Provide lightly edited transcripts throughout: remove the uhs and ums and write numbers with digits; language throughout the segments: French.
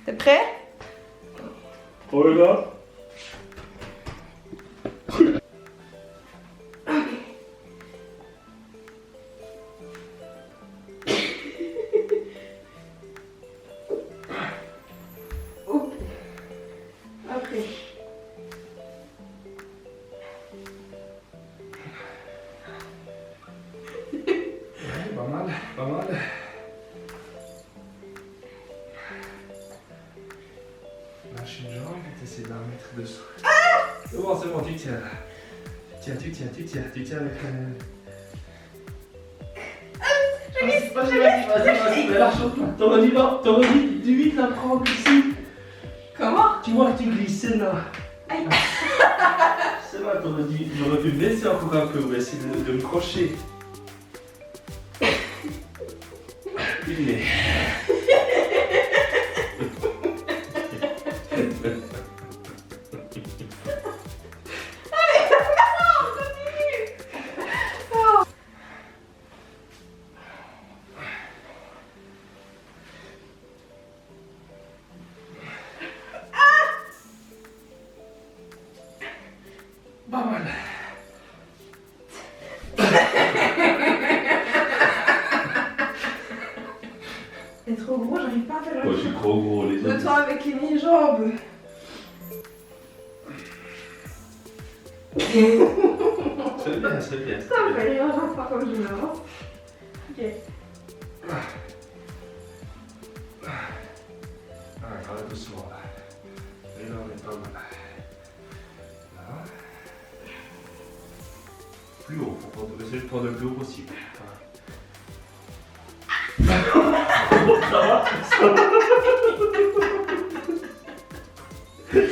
T'es prêt? On est là. Après. Pas mal, pas mal. Lâche une jambe et t'essaies de la mettre dessous. C'est bon, tu tiens. Tu tiens avec Vas-y, mais lâche-toi. T'aurais dit vite la prendre ici. Comment? Tu vois, tu glisses là. Aïe. C'est là, j'aurais pu me laisser encore un peu, ou essayer de me crocher. Il est. Pas mal. T'es trop gros, j'arrive pas à faire Moi, je suis trop gros, les de autres. toi avec les mini-jambes. C'est bien. Ça me fait rire, j'en pas comme je m'avance. Ok. Quand même doucement là. Et là, on est pas mal. Là. Plus haut, faut essayer de prendre le plus haut possible. Ça va.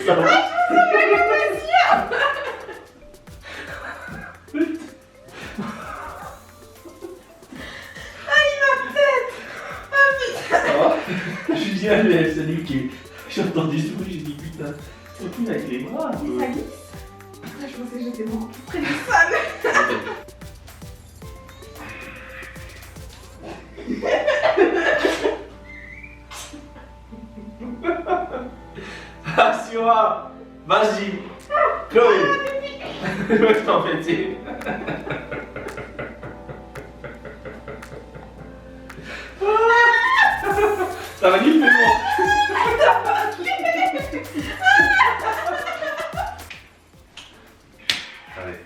Ça va. Julien, c'est lui qui. J'ai entendu ce bruit, j'ai dit putain, c'est plus avec les bras. Ça glisse. Je pensais que j'étais beaucoup plus près du sol. Assura, vas-y, Chloé. Je t'en fais tirer. Ça va vite, mais bon. Allez.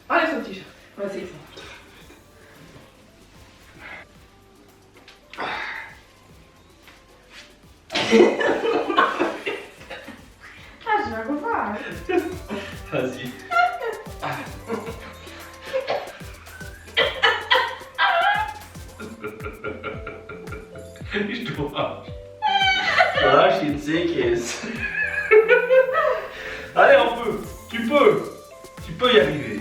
Enlève son t-shirt. On va essayer ça. Ah, je vais revoir. Vas-y. Je dois. Voilà, je suis une séquence. Allez, on peut. Tu peux y arriver.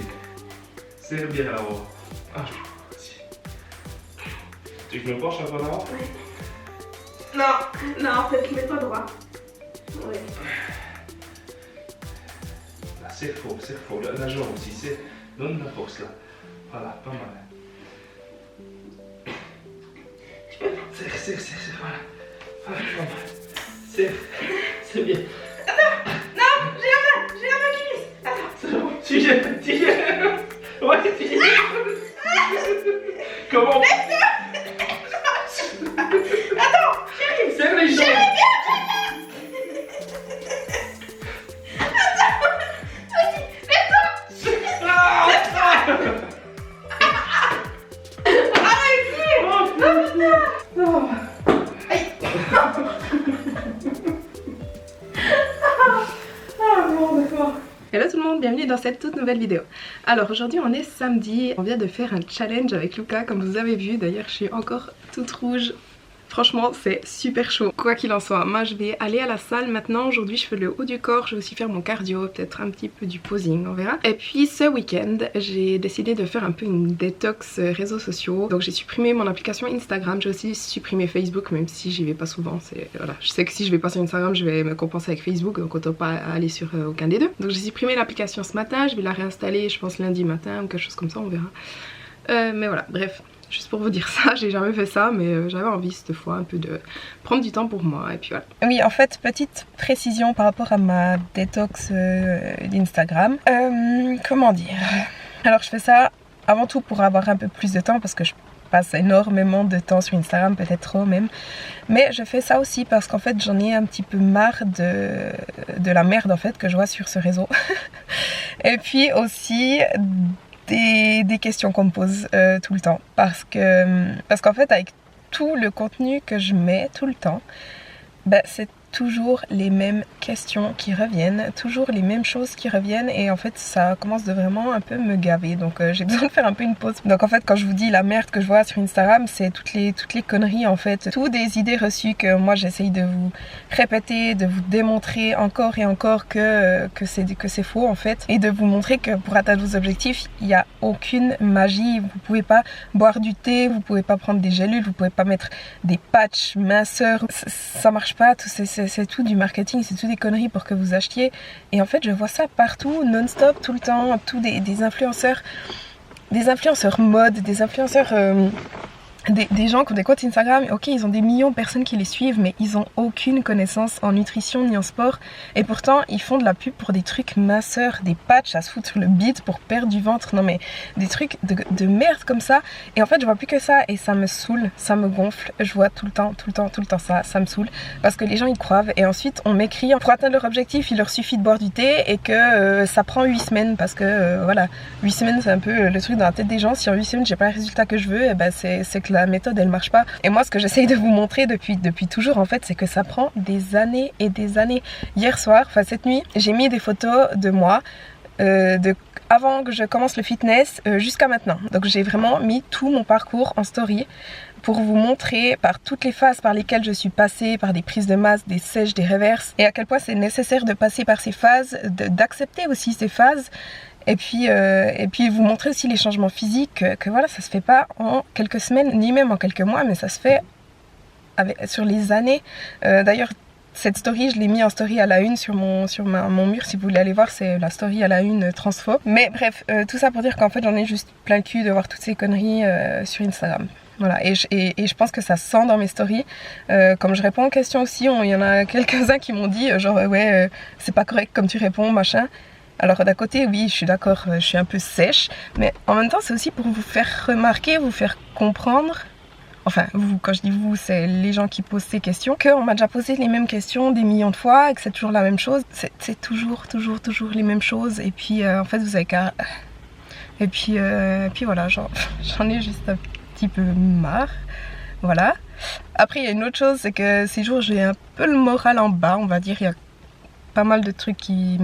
Serre bien là-haut. Ah, vas-y. Tu veux que je me penche un peu en avant? Non, en fait, mets-toi droit. Ouais. Là, serre fort. La jambe aussi, donne la force là. Voilà, pas mal. Serre, voilà. Voilà, pas mal. Serre, c'est bien. Non, j'ai la main qui glisse. Attends. C'est bon, tu y es. Ouais, tu y es. Comment? Attends, j'arrive. Serre les jambes. Hello tout le monde, bienvenue dans cette toute nouvelle vidéo. Alors aujourd'hui on est samedi, on vient de faire un challenge avec Luca comme vous avez vu, d'ailleurs je suis encore toute rouge Franchement c'est super chaud. Quoi qu'il en soit, moi je vais aller à la salle maintenant. Aujourd'hui je fais le haut du corps, je vais aussi faire mon cardio, peut-être un petit peu du posing, on verra. Et puis ce week-end j'ai décidé de faire un peu une détox réseaux sociaux. Donc j'ai supprimé mon application Instagram, j'ai aussi supprimé Facebook même si j'y vais pas souvent. Voilà. Je sais que si je vais pas sur Instagram je vais me compenser avec Facebook, donc autant pas aller sur aucun des deux. Donc j'ai supprimé l'application ce matin, je vais la réinstaller je pense lundi matin ou quelque chose comme ça, on verra. Mais voilà, bref. Juste pour vous dire ça, j'ai jamais fait ça mais j'avais envie cette fois un peu de prendre du temps pour moi et puis voilà. Oui, en fait, petite précision par rapport à ma détox d'Instagram. Comment dire? Alors je fais ça avant tout pour avoir un peu plus de temps parce que je passe énormément de temps sur Instagram, peut-être trop même. Mais je fais ça aussi parce qu'en fait j'en ai un petit peu marre de la merde en fait que je vois sur ce réseau. Et puis aussi des questions qu'on me pose tout le temps parce qu'en fait avec tout le contenu que je mets tout le temps, bah, c'est toujours les mêmes questions qui reviennent, toujours les mêmes choses qui reviennent et en fait ça commence de vraiment un peu me gaver, donc j'ai besoin de faire un peu une pause. Donc en fait quand je vous dis la merde que je vois sur Instagram, c'est toutes les conneries en fait, toutes des idées reçues que moi j'essaye de vous répéter, de vous démontrer encore et encore que c'est faux en fait, et de vous montrer que pour atteindre vos objectifs il n'y a aucune magie. Vous pouvez pas boire du thé, vous pouvez pas prendre des gélules, vous pouvez pas mettre des patchs minceurs, ça marche pas, c'est tout du marketing, c'est tout des conneries pour que vous achetiez. Et en fait je vois ça partout, non-stop, tout le temps, tous des influenceurs mode, des influenceurs des gens qui ont des comptes Instagram, ok ils ont des millions de personnes qui les suivent mais ils ont aucune connaissance en nutrition ni en sport et pourtant ils font de la pub pour des trucs minceurs, des patchs à se foutre sur le bide pour perdre du ventre, non mais des trucs de merde comme ça. Et en fait je vois plus que ça et ça me saoule, ça me gonfle, je vois tout le temps ça me saoule parce que les gens y croient et ensuite on m'écrit pour atteindre leur objectif il leur suffit de boire du thé et que ça prend 8 semaines parce que voilà, 8 semaines c'est un peu le truc dans la tête des gens. Si en 8 semaines j'ai pas le résultat que je veux, et ben c'est que la méthode elle marche pas. Et moi ce que j'essaye de vous montrer depuis toujours en fait, c'est que ça prend des années et des années. Hier soir, enfin cette nuit, j'ai mis des photos de moi avant que je commence le fitness jusqu'à maintenant. Donc j'ai vraiment mis tout mon parcours en story pour vous montrer par toutes les phases par lesquelles je suis passée, par des prises de masse, des sèches, des reverses, et à quel point c'est nécessaire de passer par ces phases, d'accepter aussi ces phases. Et puis vous montrer aussi les changements physiques, que voilà, ça se fait pas en quelques semaines, ni même en quelques mois, mais ça se fait sur les années. D'ailleurs, cette story, je l'ai mis en story à la une sur mon mur, si vous voulez aller voir, c'est la story à la une transphobe. Mais bref, tout ça pour dire qu'en fait j'en ai juste plein le cul de voir toutes ces conneries sur Instagram. Voilà, et je pense que ça se sent dans mes stories. Comme je réponds aux questions aussi, il y en a quelques-uns qui m'ont dit genre ouais, c'est pas correct comme tu réponds, machin. Alors d'un côté oui je suis d'accord, je suis un peu sèche, mais en même temps c'est aussi pour vous faire remarquer, vous faire comprendre, enfin vous, quand je dis vous c'est les gens qui posent ces questions, qu'on m'a déjà posé les mêmes questions des millions de fois et que c'est toujours la même chose, c'est toujours les mêmes choses et puis en fait vous avez qu'à... Et puis voilà, j'en ai juste un petit peu marre, voilà. Après il y a une autre chose, c'est que ces jours j'ai un peu le moral en bas, on va dire, il y a pas mal de trucs qui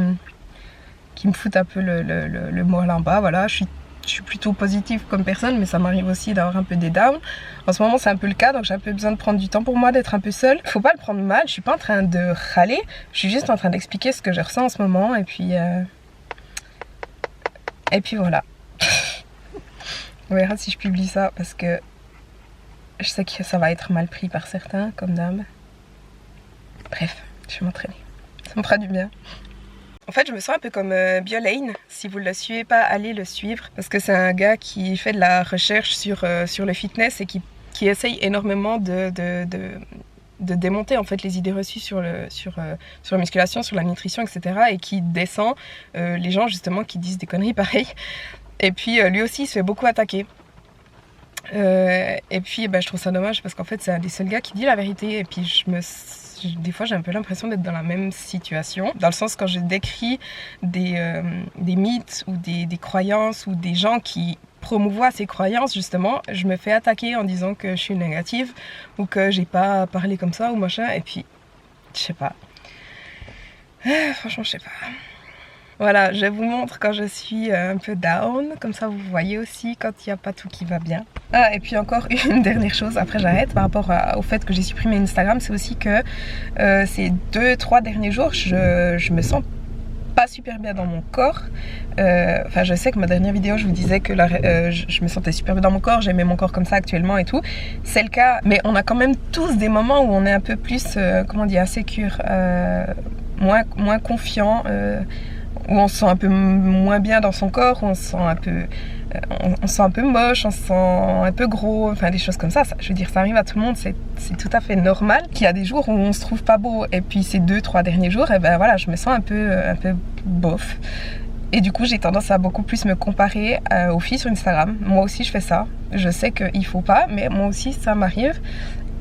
me foutent un peu le moral en bas, voilà. Je suis plutôt positive comme personne, mais ça m'arrive aussi d'avoir un peu des downs. En ce moment c'est un peu le cas, donc j'ai un peu besoin de prendre du temps pour moi, d'être un peu seule. Faut pas le prendre mal, je suis pas en train de râler, je suis juste en train d'expliquer ce que je ressens en ce moment, et puis voilà. On verra si je publie ça, parce que je sais que ça va être mal pris par certains, comme d'hab. Bref, je vais m'entraîner, ça me fera du bien. En fait je me sens un peu comme Biolane, si vous ne le suivez pas, allez le suivre, parce que c'est un gars qui fait de la recherche sur le fitness et qui essaye énormément de démonter en fait les idées reçues sur la musculation, sur la nutrition, etc. et qui descend les gens justement qui disent des conneries pareilles. Et puis lui aussi il se fait beaucoup attaquer. Et puis je trouve ça dommage parce qu'en fait c'est un des seuls gars qui dit la vérité, et puis des fois j'ai un peu l'impression d'être dans la même situation, dans le sens quand je décris des mythes ou des croyances ou des gens qui promouvoient ces croyances, justement je me fais attaquer en disant que je suis négative ou que j'ai pas parlé comme ça ou machin, et puis je sais pas, franchement je sais pas. Voilà, je vous montre quand je suis un peu down, comme ça vous voyez aussi quand il n'y a pas tout qui va bien. Ah, et puis encore une dernière chose, après j'arrête, par rapport au fait que j'ai supprimé Instagram, c'est aussi que ces 2-3 derniers jours, je me sens pas super bien dans mon corps. Enfin, je sais que ma dernière vidéo, je vous disais que je me sentais super bien dans mon corps, j'aimais mon corps comme ça actuellement et tout. C'est le cas, mais on a quand même tous des moments où on est un peu plus, comment dire, insécure, moins confiant, où on se sent un peu moins bien dans son corps, où on se sent un peu, on se sent un peu moche, on se sent un peu gros, enfin des choses comme ça. Je veux dire, ça arrive à tout le monde, c'est tout à fait normal. Qu'il y a des jours où on se trouve pas beau, et puis ces 2-3 derniers jours, et ben voilà, je me sens un peu bof. Et du coup, j'ai tendance à beaucoup plus me comparer aux filles sur Instagram. Moi aussi, je fais ça. Je sais qu'il faut pas, mais moi aussi, ça m'arrive.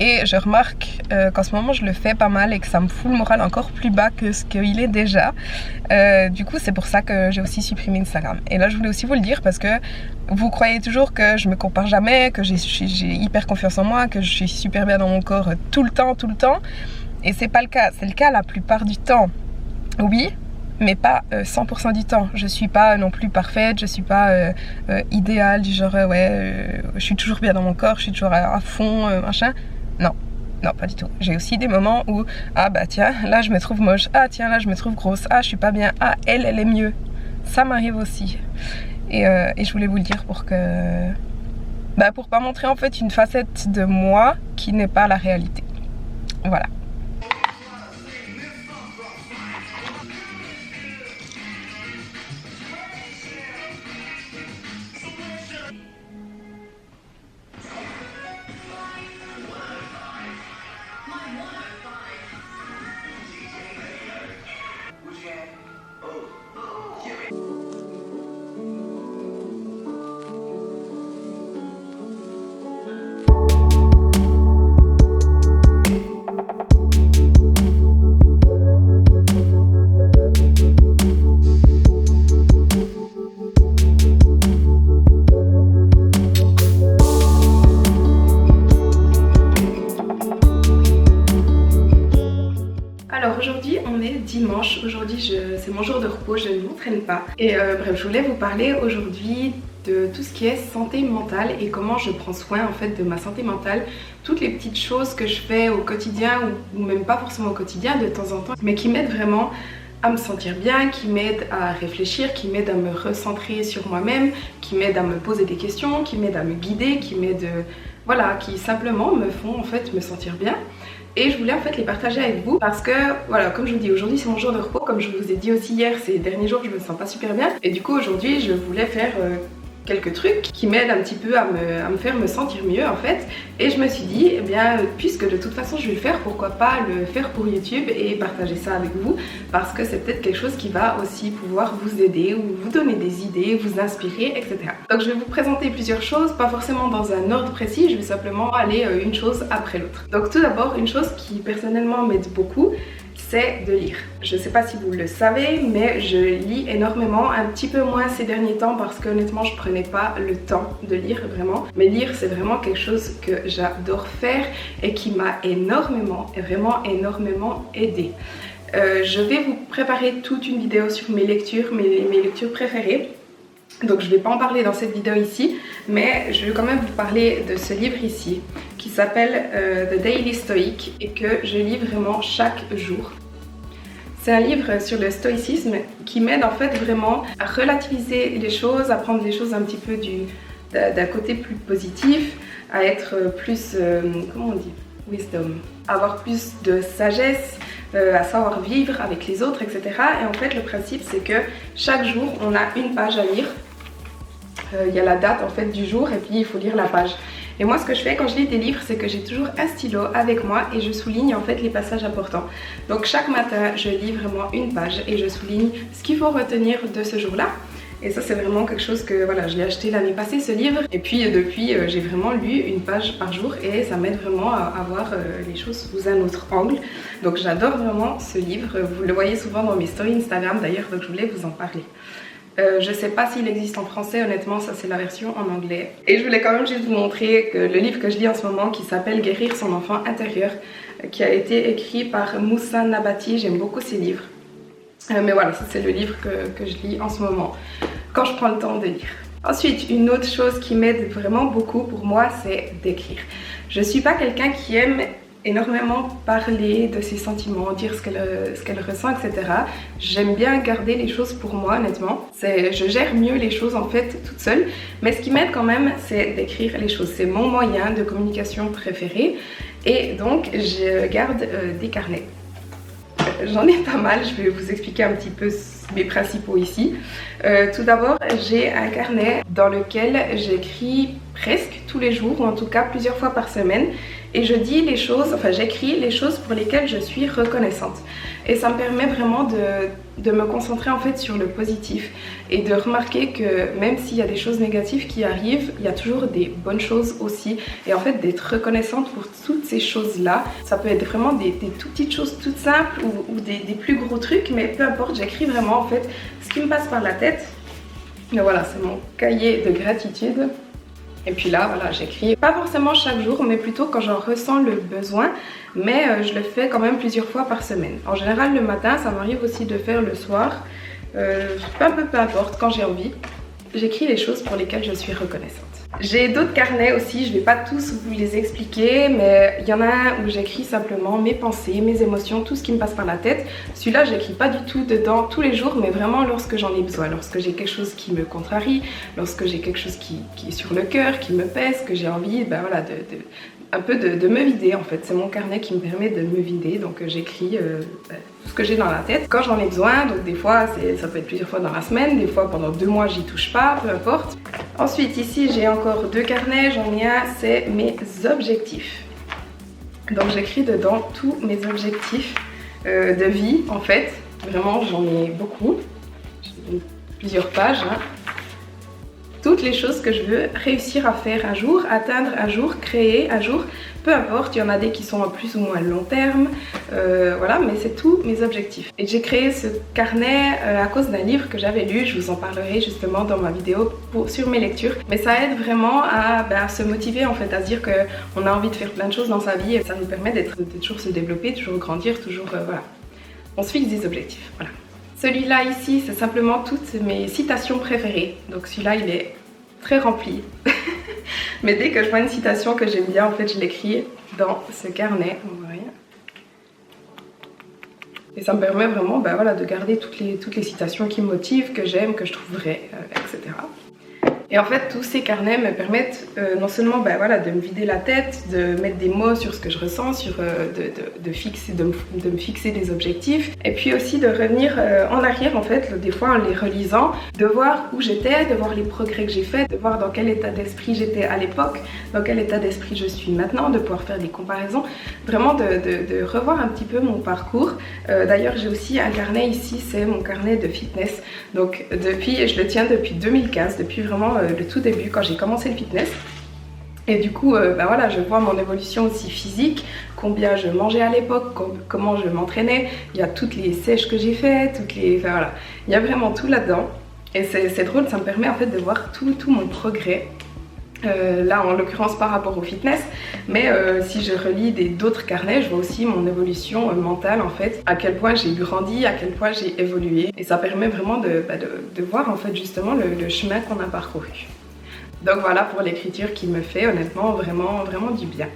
Et je remarque qu'en ce moment je le fais pas mal et que ça me fout le moral encore plus bas que ce qu'il est déjà. Du coup c'est pour ça que j'ai aussi supprimé Instagram. Et là je voulais aussi vous le dire parce que vous croyez toujours que je me compare jamais, que j'ai hyper confiance en moi, que je suis super bien dans mon corps tout le temps. Et c'est pas le cas, c'est le cas la plupart du temps. Oui, mais pas 100% du temps. Je suis pas non plus parfaite, je suis pas idéale, du genre je suis toujours bien dans mon corps, je suis toujours à fond, machin. Non, pas du tout. J'ai aussi des moments où, ah bah tiens, là je me trouve moche, ah tiens, là je me trouve grosse, ah je suis pas bien, ah elle est mieux. Ça m'arrive aussi. Et je voulais vous le dire pour que... Bah pour pas montrer en fait une facette de moi qui n'est pas la réalité. Voilà. Dimanche, aujourd'hui c'est mon jour de repos, je ne m'entraîne pas. Et bref, je voulais vous parler aujourd'hui de tout ce qui est santé mentale et comment je prends soin en fait de ma santé mentale. Toutes les petites choses que je fais au quotidien ou même pas forcément au quotidien de temps en temps, mais qui m'aident vraiment à me sentir bien, qui m'aident à réfléchir, qui m'aident à me recentrer sur moi-même, qui m'aident à me poser des questions, qui m'aident à me guider, qui m'aident, voilà, qui simplement me font en fait me sentir bien. Et je voulais en fait les partager avec vous parce que voilà, comme je vous dis, aujourd'hui c'est mon jour de repos. Comme je vous ai dit aussi hier, ces derniers jours je me sens pas super bien. Et du coup aujourd'hui je voulais faire quelques trucs qui m'aident un petit peu à me faire me sentir mieux en fait. Et je me suis dit, eh bien puisque de toute façon je vais le faire, pourquoi pas le faire pour YouTube et partager ça avec vous, parce que c'est peut-être quelque chose qui va aussi pouvoir vous aider ou vous donner des idées, vous inspirer, etc. Donc je vais vous présenter plusieurs choses, pas forcément dans un ordre précis, je vais simplement aller une chose après l'autre. Donc tout d'abord, une chose qui personnellement m'aide beaucoup, c'est de lire. Je ne sais pas si vous le savez, mais je lis énormément, un petit peu moins ces derniers temps parce que honnêtement je prenais pas le temps de lire vraiment. Mais lire c'est vraiment quelque chose que j'adore faire et qui m'a énormément, vraiment énormément aidée. Je vais vous préparer toute une vidéo sur mes lectures, mes lectures préférées. Donc je ne vais pas en parler dans cette vidéo ici, mais je vais quand même vous parler de ce livre ici qui s'appelle The Daily Stoic et que je lis vraiment chaque jour. C'est un livre sur le stoïcisme qui m'aide en fait vraiment à relativiser les choses, à prendre les choses un petit peu d'un côté plus positif, à être plus, comment on dit, wisdom, avoir plus de sagesse, à savoir vivre avec les autres, etc. Et en fait le principe c'est que chaque jour on a une page à lire. Il y a la date en fait du jour et puis il faut lire la page. Et moi ce que je fais quand je lis des livres, c'est que j'ai toujours un stylo avec moi et je souligne en fait les passages importants. Donc chaque matin je lis vraiment une page et je souligne ce qu'il faut retenir de ce jour-là. Et ça c'est vraiment quelque chose que voilà, je l'ai acheté l'année passée ce livre. Et puis depuis j'ai vraiment lu une page par jour et ça m'aide vraiment à voir les choses sous un autre angle. Donc j'adore vraiment ce livre, vous le voyez souvent dans mes stories Instagram d'ailleurs, donc je voulais vous en parler. Je sais pas s'il existe en français, honnêtement ça c'est la version en anglais. Et je voulais quand même juste vous montrer que le livre que je lis en ce moment qui s'appelle Guérir son enfant intérieur, qui a été écrit par Moussa Nabati, j'aime beaucoup ces livres. Mais voilà, ça c'est le livre que je lis en ce moment, quand je prends le temps de lire. Ensuite, une autre chose qui m'aide vraiment beaucoup pour moi, c'est d'écrire. Je suis pas quelqu'un qui aime énormément parler de ses sentiments, dire ce qu'elle ressent, etc. J'aime bien garder les choses pour moi, honnêtement. Je gère mieux les choses en fait toute seule, mais ce qui m'aide quand même, c'est d'écrire les choses. C'est mon moyen de communication préféré et donc je garde des carnets. J'en ai pas mal, je vais vous expliquer un petit peu mes principaux ici. Tout d'abord, j'ai un carnet dans lequel j'écris presque tous les jours, ou en tout cas plusieurs fois par semaine, et je dis les choses, enfin j'écris les choses pour lesquelles je suis reconnaissante. Et ça me permet vraiment de me concentrer en fait sur le positif et de remarquer que même s'il y a des choses négatives qui arrivent, il y a toujours des bonnes choses aussi. Et en fait d'être reconnaissante pour toutes ces choses-là, ça peut être vraiment des tout petites choses toutes simples ou des plus gros trucs, mais peu importe, j'écris vraiment en fait ce qui me passe par la tête. Et voilà, c'est mon cahier de gratitude. Et puis là, voilà, j'écris pas forcément chaque jour, mais plutôt quand j'en ressens le besoin. Mais je le fais quand même plusieurs fois par semaine. En général, le matin, ça m'arrive aussi de faire le soir. Peu importe, quand j'ai envie. J'écris les choses pour lesquelles je suis reconnaissante. J'ai d'autres carnets aussi, je ne vais pas tous vous les expliquer, mais il y en a un où j'écris simplement mes pensées, mes émotions, tout ce qui me passe par la tête. Celui-là, j'écris pas du tout dedans tous les jours, mais vraiment lorsque j'en ai besoin, lorsque j'ai quelque chose qui me contrarie, lorsque j'ai quelque chose qui est sur le cœur, qui me pèse, que j'ai envie ben voilà, un peu de me vider en fait. C'est mon carnet qui me permet de me vider, donc j'écris tout ce que j'ai dans la tête quand j'en ai besoin. Donc des fois, ça peut être plusieurs fois dans la semaine, des fois pendant 2 mois j'y touche pas, peu importe. Ensuite ici j'ai encore 2 carnets, j'en ai un, c'est mes objectifs. Donc j'écris dedans tous mes objectifs de vie en fait. Vraiment j'en ai beaucoup, j'ai plusieurs pages. Hein. Toutes les choses que je veux réussir à faire un jour, atteindre un jour, créer un jour, peu importe, il y en a des qui sont à plus ou moins long terme, voilà, mais c'est tous mes objectifs. Et j'ai créé ce carnet à cause d'un livre que j'avais lu, je vous en parlerai justement dans ma vidéo sur mes lectures, mais ça aide vraiment à se motiver en fait, à se dire qu'on a envie de faire plein de choses dans sa vie et ça nous permet de toujours se développer, toujours grandir, toujours, voilà, on se fixe des objectifs, voilà. Celui-là ici, c'est simplement toutes mes citations préférées. Donc celui-là, il est très rempli. Mais dès que je vois une citation que j'aime bien, en fait, je l'écris dans ce carnet. On voit rien. Et ça me permet vraiment ben voilà, de garder toutes les citations qui me motivent, que j'aime, que je trouve vraies, etc. Et en fait, tous ces carnets me permettent non seulement ben voilà, de me vider la tête, de mettre des mots sur ce que je ressens, de me fixer des objectifs, et puis aussi de revenir en arrière en fait, des fois en les relisant, de voir où j'étais, de voir les progrès que j'ai faits, de voir dans quel état d'esprit j'étais à l'époque, dans quel état d'esprit je suis maintenant, de pouvoir faire des comparaisons, vraiment de revoir un petit peu mon parcours. D'ailleurs, j'ai aussi un carnet ici, c'est mon carnet de fitness. Donc je le tiens depuis 2015, depuis vraiment le tout début quand j'ai commencé le fitness. Et du coup, ben voilà, je vois mon évolution aussi physique, combien je mangeais à l'époque, comment je m'entraînais. Il y a toutes les sèches que j'ai faites, enfin voilà, il y a vraiment tout là-dedans. Et c'est drôle, ça me permet en fait de voir tout mon progrès. Là en l'occurrence par rapport au fitness, mais si je relis d'autres carnets, je vois aussi mon évolution mentale en fait, à quel point j'ai grandi, à quel point j'ai évolué, et ça permet vraiment de voir en fait justement le chemin qu'on a parcouru. Donc voilà pour l'écriture qui me fait honnêtement vraiment du bien.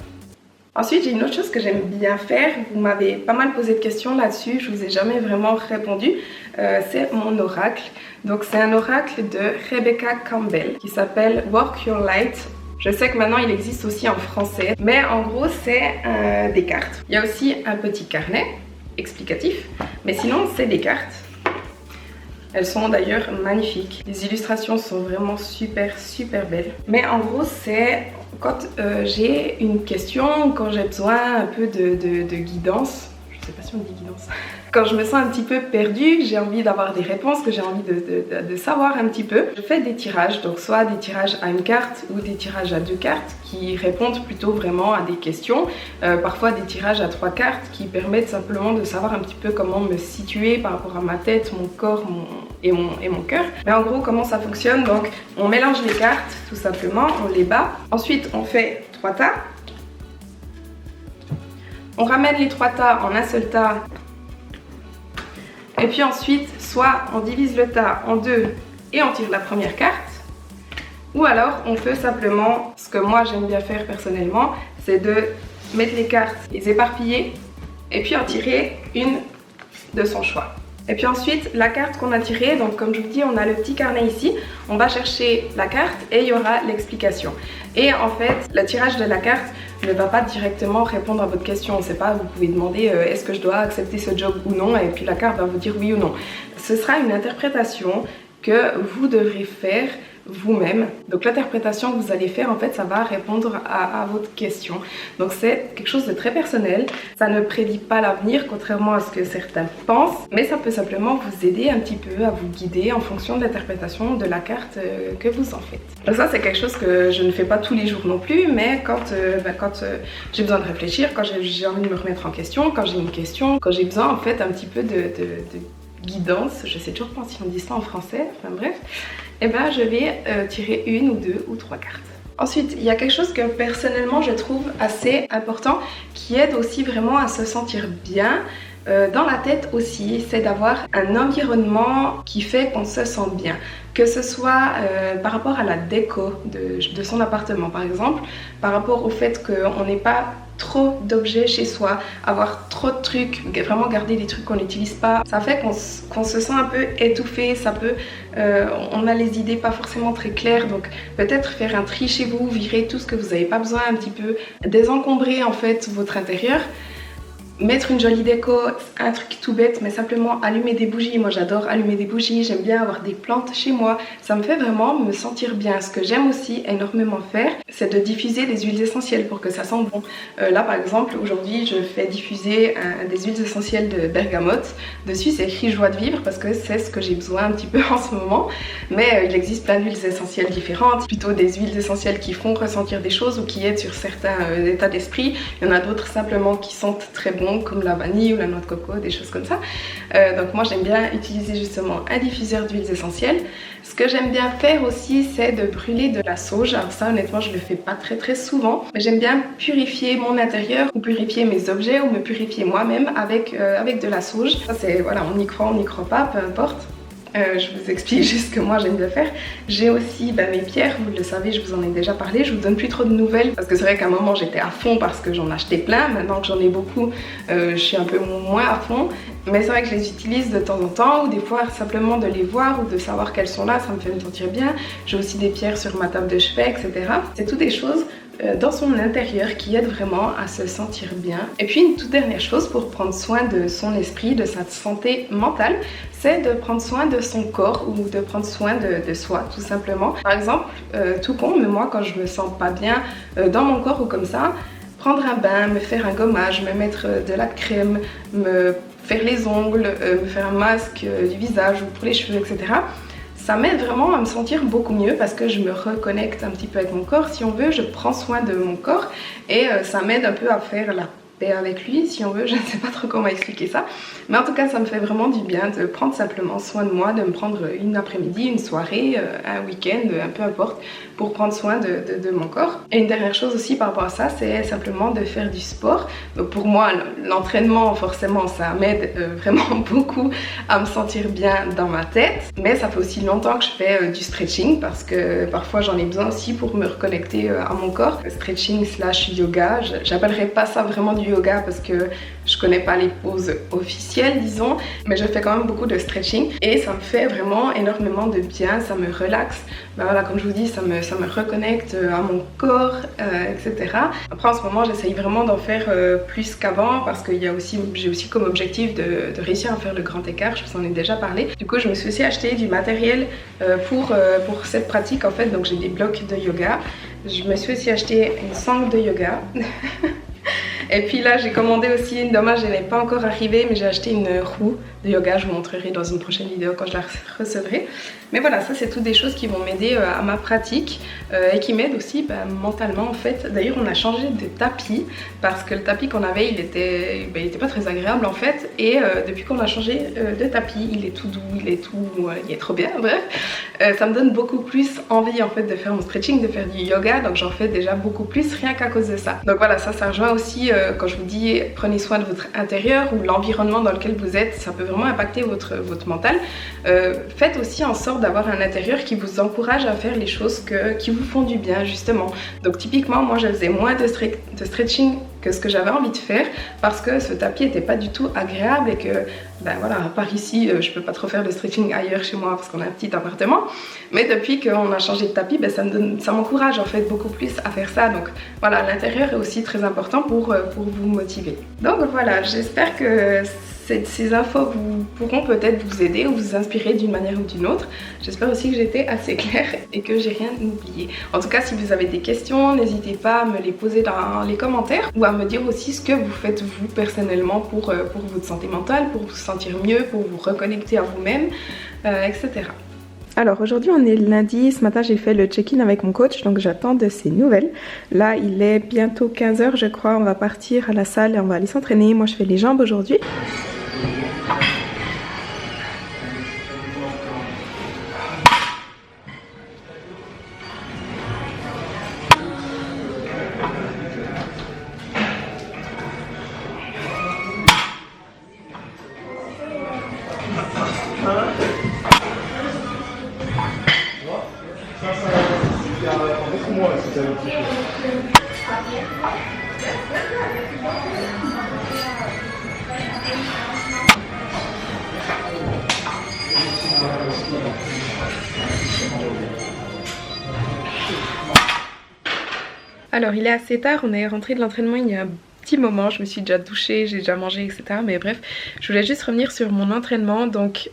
Ensuite, j'ai une autre chose que j'aime bien faire, vous m'avez pas mal posé de questions là-dessus, je vous ai jamais vraiment répondu, c'est mon oracle. Donc c'est un oracle de Rebecca Campbell qui s'appelle Work Your Light. Je sais que maintenant il existe aussi en français, mais en gros c'est des cartes. Il y a aussi un petit carnet explicatif, mais sinon c'est des cartes. Elles sont d'ailleurs magnifiques. Les illustrations sont vraiment super belles. Mais en gros, c'est quand j'ai une question, quand j'ai besoin un peu de guidance. Je sais pas si on dit guidance. Quand je me sens un petit peu perdue, que j'ai envie d'avoir des réponses, que j'ai envie de savoir un petit peu, je fais des tirages. Donc soit des tirages à une carte ou des tirages à 2 cartes qui répondent plutôt vraiment à des questions. Parfois des tirages à 3 cartes qui permettent simplement de savoir un petit peu comment me situer par rapport à ma tête, mon corps et mon cœur. Mais en gros, comment ça fonctionne? Donc on mélange les cartes tout simplement, on les bat. Ensuite on fait 3 tas. On ramène les 3 tas en un seul tas. Et puis ensuite, soit on divise le tas en deux et on tire la première carte, ou alors on peut simplement, ce que moi j'aime bien faire personnellement, c'est de mettre les cartes, les éparpiller et puis en tirer une de son choix. Et puis ensuite, la carte qu'on a tirée, donc comme je vous dis, on a le petit carnet ici, on va chercher la carte et il y aura l'explication. Et en fait, le tirage de la carte ne va pas directement répondre à votre question. C'est pas, vous pouvez demander est-ce que je dois accepter ce job ou non, et puis la carte va vous dire oui ou non. Ce sera une interprétation que vous devrez faire vous-même. Donc l'interprétation que vous allez faire, en fait, ça va répondre à votre question. Donc c'est quelque chose de très personnel. Ça ne prédit pas l'avenir, contrairement à ce que certains pensent, mais ça peut simplement vous aider un petit peu à vous guider en fonction de l'interprétation de la carte que vous en faites. Donc ça, c'est quelque chose que je ne fais pas tous les jours non plus, mais quand j'ai besoin de réfléchir, quand j'ai envie de me remettre en question, quand j'ai une question, quand j'ai besoin en fait un petit peu de guidance, je sais toujours pas si on dit ça en français, enfin bref, et ben je vais tirer une ou deux ou trois cartes. Ensuite, il y a quelque chose que personnellement je trouve assez important qui aide aussi vraiment à se sentir bien dans la tête aussi, c'est d'avoir un environnement qui fait qu'on se sent bien. Que ce soit par rapport à la déco de son appartement par exemple, par rapport au fait qu'on n'ait pas trop d'objets chez soi, avoir trop de trucs, vraiment garder des trucs qu'on n'utilise pas, ça fait qu'on se sent un peu étouffé, ça peut, on a les idées pas forcément très claires, donc peut-être faire un tri chez vous, virer tout ce que vous n'avez pas besoin un petit peu, désencombrer en fait votre intérieur. Mettre une jolie déco, un truc tout bête, mais simplement allumer des bougies. Moi j'adore allumer des bougies, j'aime bien avoir des plantes chez moi. Ça me fait vraiment me sentir bien. Ce que j'aime aussi énormément faire, c'est de diffuser des huiles essentielles pour que ça sente bon. Là par exemple, aujourd'hui je fais diffuser des huiles essentielles de bergamote. Dessus c'est écrit joie de vivre parce que c'est ce que j'ai besoin un petit peu en ce moment. Mais il existe plein d'huiles essentielles différentes, plutôt des huiles essentielles qui font ressentir des choses ou qui aident sur certains états d'esprit. Il y en a d'autres simplement qui sentent très bon, comme la vanille ou la noix de coco, des choses comme ça. Donc moi j'aime bien utiliser justement un diffuseur d'huiles essentielles. Ce que j'aime bien faire aussi, c'est de brûler de la sauge. Alors ça honnêtement je le fais pas très souvent, mais j'aime bien purifier mon intérieur ou purifier mes objets ou me purifier moi-même avec de la sauge. Ça c'est, voilà, on y croit pas, peu importe. Je vous explique juste ce que moi j'aime bien faire. J'ai aussi mes pierres, vous le savez, je vous en ai déjà parlé. Je vous donne plus trop de nouvelles parce que c'est vrai qu'à un moment j'étais à fond parce que j'en achetais plein. Maintenant que j'en ai beaucoup, je suis un peu moins à fond. Mais c'est vrai que je les utilise de temps en temps, ou des fois simplement de les voir ou de savoir qu'elles sont là, ça me fait me sentir bien. J'ai aussi des pierres sur ma table de chevet, etc. C'est toutes des choses dans son intérieur qui aident vraiment à se sentir bien. Et puis une toute dernière chose pour prendre soin de son esprit, de sa santé mentale, c'est de prendre soin de son corps ou de prendre soin de soi tout simplement. Par exemple, tout con, mais moi quand je me sens pas bien dans mon corps ou comme ça, prendre un bain, me faire un gommage, me mettre de la crème, me faire les ongles, me faire un masque du visage ou pour les cheveux, etc. Ça m'aide vraiment à me sentir beaucoup mieux parce que je me reconnecte un petit peu avec mon corps, si on veut, je prends soin de mon corps et ça m'aide un peu à faire la paix avec lui, si on veut, je ne sais pas trop comment expliquer ça. Mais en tout cas, ça me fait vraiment du bien de prendre simplement soin de moi, de me prendre une après-midi, une soirée, un week-end, peu importe, pour prendre soin de mon corps. Et une dernière chose aussi par rapport à ça, c'est simplement de faire du sport. Donc pour moi, l'entraînement, forcément, ça m'aide vraiment beaucoup à me sentir bien dans ma tête. Mais ça fait aussi longtemps que je fais du stretching parce que parfois j'en ai besoin aussi pour me reconnecter à mon corps. Stretching / yoga, j'appellerais pas ça vraiment du yoga parce que je connais pas les poses officielles, disons, mais je fais quand même beaucoup de stretching et ça me fait vraiment énormément de bien, ça me relaxe. Voilà, comme je vous dis, ça me reconnecte à mon corps, etc. Après en ce moment j'essaye vraiment d'en faire plus qu'avant parce que j'ai aussi comme objectif de réussir à faire le grand écart, je vous en ai déjà parlé. Du coup je me suis aussi acheté du matériel pour cette pratique en fait, donc j'ai des blocs de yoga. Je me suis aussi acheté une sangle de yoga. Et puis là j'ai commandé aussi, dommage elle n'est pas encore arrivée, mais j'ai acheté une roue de yoga, je vous montrerai dans une prochaine vidéo quand je la recevrai. Mais voilà, ça c'est toutes des choses qui vont m'aider à ma pratique et qui m'aident aussi mentalement en fait. D'ailleurs on a changé de tapis parce que le tapis qu'on avait il était pas très agréable en fait. Et depuis qu'on a changé de tapis, il est tout doux, il est trop bien, bref. ça me donne beaucoup plus envie en fait de faire mon stretching, de faire du yoga, donc j'en fais déjà beaucoup plus rien qu'à cause de ça. Donc voilà, ça rejoint aussi quand je vous dis prenez soin de votre intérieur ou l'environnement dans lequel vous êtes, ça peut vraiment impacter votre mental. Faites aussi en sorte d'avoir un intérieur qui vous encourage à faire les choses qui vous font du bien justement. Donc typiquement moi je faisais moins de stretching que ce que j'avais envie de faire parce que ce tapis n'était pas du tout agréable et que ben voilà, à part ici je peux pas trop faire de stretching ailleurs chez moi parce qu'on a un petit appartement, mais depuis qu'on a changé de tapis ben, ça m'encourage en fait beaucoup plus à faire ça. Donc voilà, l'intérieur est aussi très important pour vous motiver. Donc voilà, j'espère que ces infos pourront peut-être vous aider ou vous inspirer d'une manière ou d'une autre. J'espère aussi que j'étais assez claire et que j'ai rien oublié. En tout cas, si vous avez des questions, n'hésitez pas à me les poser dans les commentaires ou à me dire aussi ce que vous faites vous personnellement pour votre santé mentale, pour vous sentir mieux, pour vous reconnecter à vous-même, etc. Alors aujourd'hui on est lundi, ce matin j'ai fait le check-in avec mon coach, donc j'attends de ses nouvelles. Là il est bientôt 15 h je crois, on va partir à la salle et on va aller s'entraîner. Moi je fais les jambes aujourd'hui. Alors il est assez tard, on est rentré de l'entraînement il y a un petit moment, je me suis déjà douchée, j'ai déjà mangé etc. Mais bref, je voulais juste revenir sur mon entraînement. Donc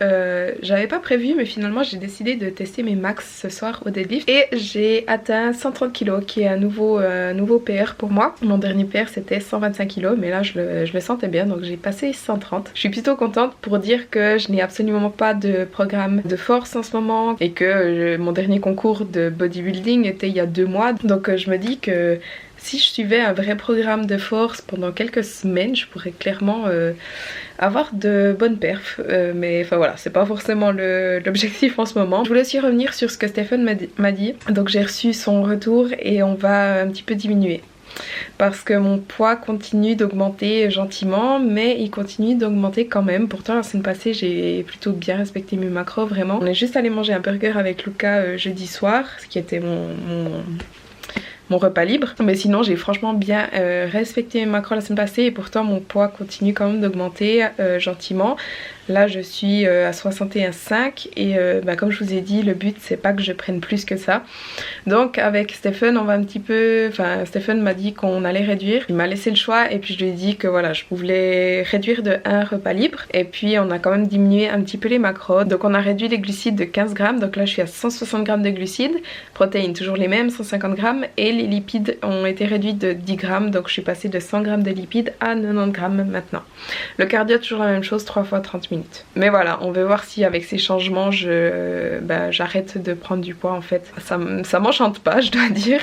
j'avais pas prévu mais finalement j'ai décidé de tester mes max ce soir au deadlift. Et j'ai atteint 130 kg qui est un nouveau PR pour moi. Mon dernier PR c'était 125 kg mais là je le sentais bien donc j'ai passé 130. Je suis plutôt contente pour dire que je n'ai absolument pas de programme de force en ce moment et que mon dernier concours de bodybuilding était il y a 2 mois. Donc je me dis que si je suivais un vrai programme de force pendant quelques semaines, je pourrais clairement avoir de bonnes perfs. Mais enfin voilà, c'est pas forcément l'objectif en ce moment. Je voulais aussi revenir sur ce que Stéphane m'a dit. Donc j'ai reçu son retour et on va un petit peu diminuer. Parce que mon poids continue d'augmenter gentiment, mais il continue d'augmenter quand même. Pourtant la semaine passée j'ai plutôt bien respecté mes macros, vraiment. On est juste allé manger un burger avec Lucas jeudi soir, ce qui était mon repas libre, mais sinon j'ai franchement bien respecté mes macros la semaine passée et pourtant mon poids continue quand même d'augmenter gentiment. Là je suis à 61,5 et comme je vous ai dit le but c'est pas que je prenne plus que ça. Donc avec Stéphane on va un petit peu, enfin Stéphane m'a dit qu'on allait réduire, il m'a laissé le choix et puis je lui ai dit que voilà je pouvais réduire de 1 repas libre et puis on a quand même diminué un petit peu les macros. Donc on a réduit les glucides de 15 grammes, donc là je suis à 160 grammes de glucides, protéines toujours les mêmes 150 grammes et les lipides ont été réduits de 10 grammes donc je suis passée de 100 grammes de lipides à 90 grammes maintenant. Le cardio toujours la même chose, 3 fois 30 minutes. Mais voilà, on veut voir si avec ces changements j'arrête de prendre du poids en fait. Ça m'enchante pas je dois dire.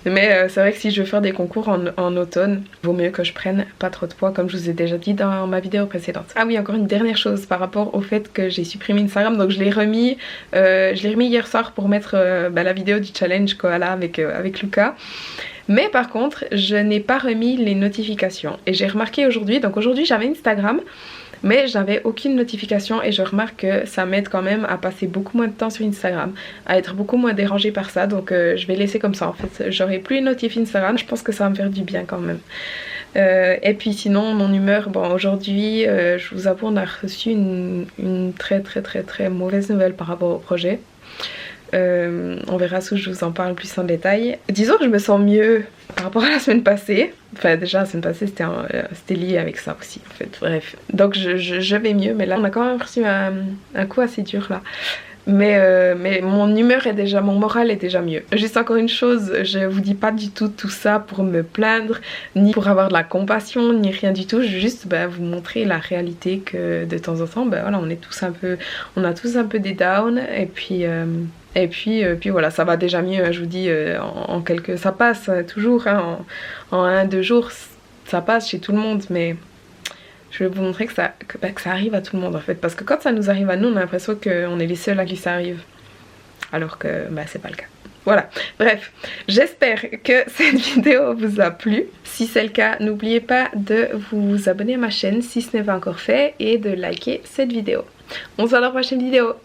Mais c'est vrai que si je veux faire des concours en automne, vaut mieux que je prenne pas trop de poids comme je vous ai déjà dit dans ma vidéo précédente. Ah oui, encore une dernière chose par rapport au fait que j'ai supprimé Instagram. Donc je l'ai remis hier soir pour mettre la vidéo du challenge Koala avec Lucas. Mais par contre, je n'ai pas remis les notifications. Et j'ai remarqué aujourd'hui, donc aujourd'hui j'avais Instagram, mais j'avais aucune notification et je remarque que ça m'aide quand même à passer beaucoup moins de temps sur Instagram, à être beaucoup moins dérangée par ça. Donc je vais laisser comme ça en fait. J'aurai plus notifié Instagram, je pense que ça va me faire du bien quand même. Et puis sinon mon humeur, bon aujourd'hui je vous avoue on a reçu une très mauvaise nouvelle par rapport au projet. On verra si je vous en parle plus en détail. Disons que je me sens mieux par rapport à la semaine passée. Enfin déjà la semaine passée c'était lié avec ça aussi en fait. Bref, donc je vais mieux mais là on a quand même reçu un coup assez dur là. Mais mon humeur est déjà, mon moral est déjà mieux. Juste encore une chose, je vous dis pas du tout ça pour me plaindre, ni pour avoir de la compassion, ni rien du tout. Je veux juste vous montrer la réalité que de temps en temps, voilà, on a tous un peu des downs et puis voilà, ça va déjà mieux, je vous dis, ça passe toujours, hein, en 1-2 jours, ça passe chez tout le monde, mais je vais vous montrer que ça arrive à tout le monde en fait, parce que quand ça nous arrive à nous, on a l'impression qu'on est les seuls à qui ça arrive. alors que bah, c'est pas le cas. Voilà, bref, j'espère que cette vidéo vous a plu. Si c'est le cas, n'oubliez pas de vous abonner à ma chaîne si ce n'est pas encore fait et de liker cette vidéo. On se voit dans la prochaine vidéo.